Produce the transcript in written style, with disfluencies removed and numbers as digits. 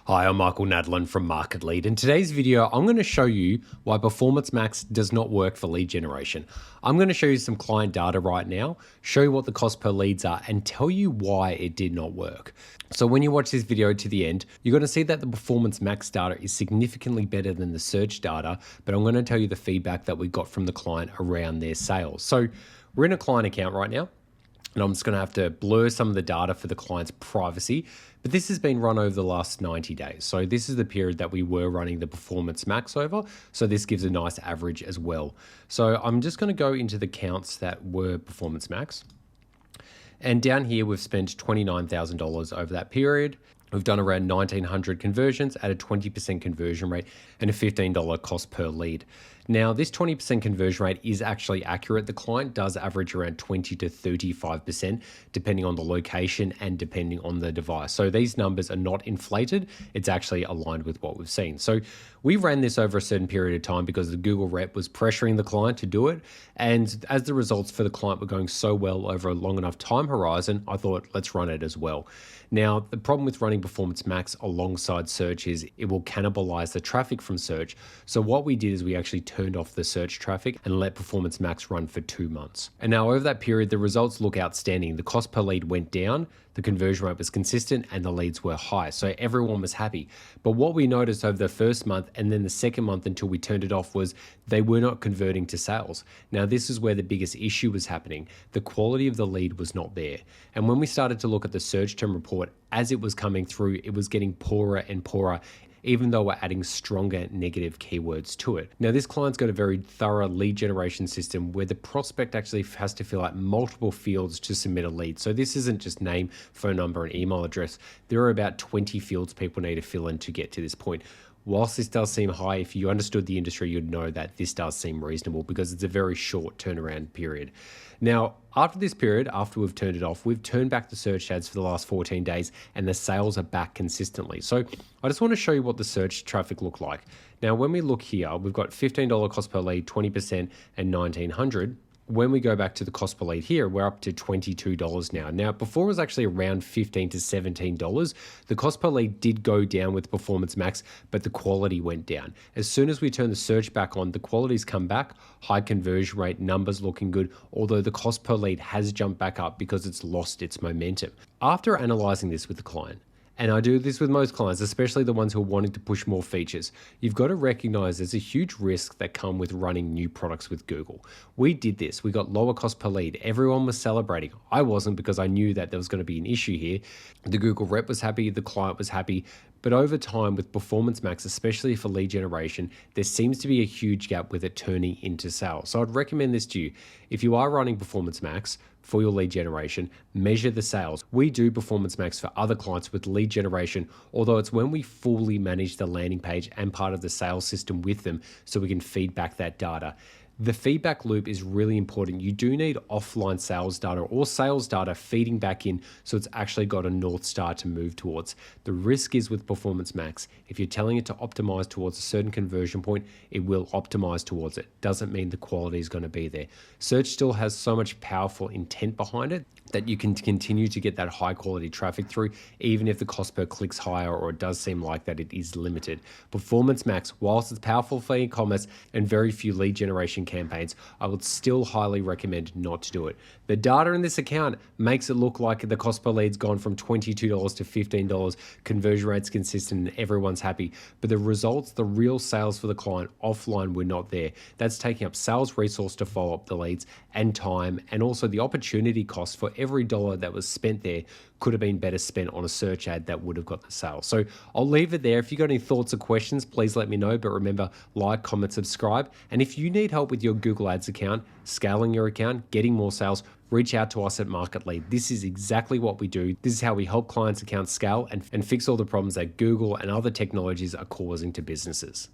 Hi, I'm Michael Nadlin from Market Lead. In today's video, I'm going to show you why Performance Max does not work for lead generation. I'm going to show you some client data right now, show you what the cost per leads are, and tell you why it did not work. So when you watch this video to the end, you're going to see that the Performance Max data is significantly better than the search data, but I'm going to tell you the feedback that we got from the client around their sales. So we're in a client account right now. And I'm just going to have to blur some of the data for the client's privacy. But this has been run over the last 90 days. So this is the period that we were running the Performance Max over. So this gives a nice average as well. So I'm just going to go into the counts that were Performance Max. And down here, we've spent $29,000 over that period. We've done around 1,900 conversions at a 20% conversion rate and a $15 cost per lead. Now, this 20% conversion rate is actually accurate. The client does average around 20 to 35%, depending on the location and depending on the device. So these numbers are not inflated. It's actually aligned with what we've seen. So we ran this over a certain period of time because the Google rep was pressuring the client to do it. And as the results for the client were going so well over a long enough time horizon, I thought, let's run it as well. Now, the problem with running Performance Max alongside search is it will cannibalize the traffic from search. So what we did is we actually turned off the search traffic and let Performance Max run for 2 months. And now over that period, the results look outstanding. The cost per lead went down, the conversion rate was consistent, and the leads were high. So everyone was happy. But what we noticed over the first month and then the second month until we turned it off was they were not converting to sales. Now, this is where the biggest issue was happening. The quality of the lead was not there. And when we started to look at the search term report, as it was coming through, it was getting poorer and poorer, even though we're adding stronger negative keywords to it. Now, this client's got a very thorough lead generation system where the prospect actually has to fill out multiple fields to submit a lead. So this isn't just name, phone number, and email address. There are about 20 fields people need to fill in to get to this point. Whilst this does seem high, if you understood the industry, you'd know that this does seem reasonable because it's a very short turnaround period. Now, after this period, after we've turned it off, we've turned back the search ads for the last 14 days and the sales are back consistently. So I just want to show you what the search traffic looked like. Now, when we look here, we've got $15 cost per lead, 20% and 1,900. When we go back to the cost per lead here, we're up to $22 now. Now, before it was actually around $15 to $17. The cost per lead did go down with Performance Max, but the quality went down. As soon as we turn the search back on, the quality's come back, high conversion rate, numbers looking good, although the cost per lead has jumped back up because it's lost its momentum. After analyzing this with the client, and I do this with most clients, especially the ones who are wanting to push more features, you've got to recognize there's a huge risk that come with running new products with Google. We did this. We got lower cost per lead. Everyone was celebrating. I wasn't because I knew that there was going to be an issue here. The Google rep was happy. The client was happy. But over time with Performance Max, especially for lead generation, there seems to be a huge gap with it turning into sales. So I'd recommend this to you. If you are running Performance Max for your lead generation, measure the sales. We do Performance Max for other clients with lead generation, although it's when we fully manage the landing page and part of the sales system with them so we can feed back that data. The feedback loop is really important. You do need offline sales data or sales data feeding back in so it's actually got a North Star to move towards. The risk is with Performance Max, if you're telling it to optimize towards a certain conversion point, it will optimize towards it. Doesn't mean the quality is going to be there. Search still has so much powerful intent behind it that you can continue to get that high quality traffic through, even if the cost per click's higher or it does seem like that it is limited. Performance Max, whilst it's powerful for e-commerce and very few lead generation campaigns, I would still highly recommend not to do it. The data in this account makes it look like the cost per lead's gone from $22 to $15, conversion rate's consistent and everyone's happy, but the results, the real sales for the client offline were not there. That's taking up sales resource to follow up the leads and time, and also the opportunity cost for every dollar that was spent there could have been better spent on a search ad that would have got the sale. So I'll leave it there. If you got any thoughts or questions, please let me know. But remember, like, comment, subscribe. And if you need help with your Google Ads account, scaling your account, getting more sales, reach out to us at Market Lead. This is exactly what we do. This is how we help clients' accounts scale and fix all the problems that Google and other technologies are causing to businesses.